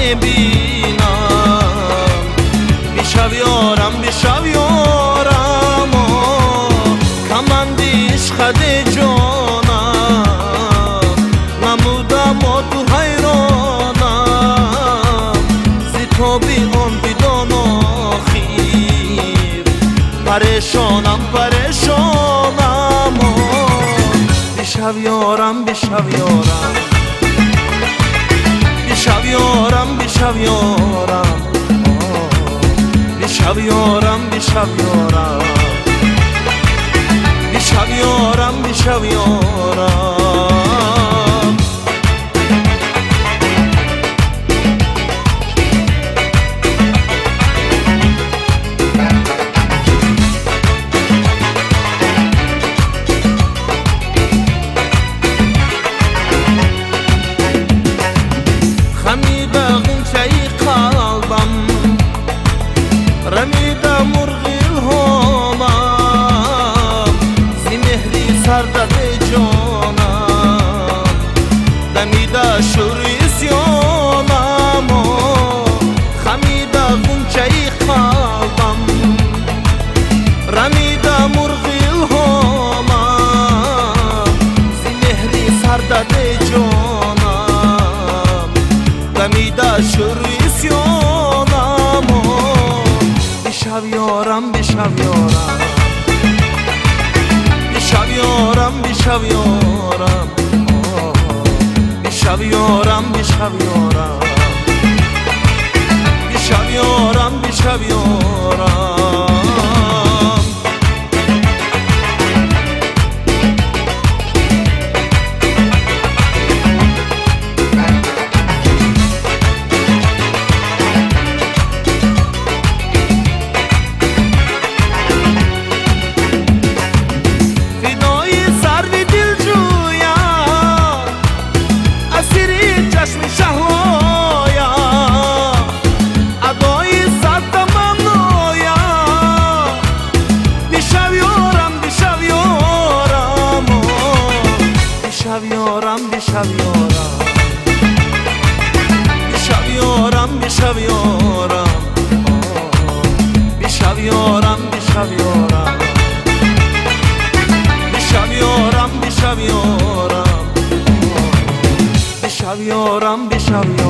ببینم. بیشویارم بیشویارم کمندیش خد جانم. نمودم و تو حیرانم زی تو بیان بیدان آخیر. پریشانم پریشانم بیشویارم بیشویارم بیشویارم بیشویارم بیشویارم بیشویارم بیشویارم بیشویارم. خمیده غنچه قلبم رمیده مرغی الهامم. زی مهری سردد جانم دمیده شوری اسیانم. خمیده غنچه قلبم رمیده مرغی الهامم. زی مهری سردد جانم دمیده شوری اسیانم. بیشویارم بیشویارم بیشویارم بیشویارم بیشویارم بیشویارم بیشویارم بیشویارم. بیشویارم بیشویارم بیشویارم بیشویارم بیشویارم بیشویارم بیشویارم بیشویارم بیشویارم بیشویارم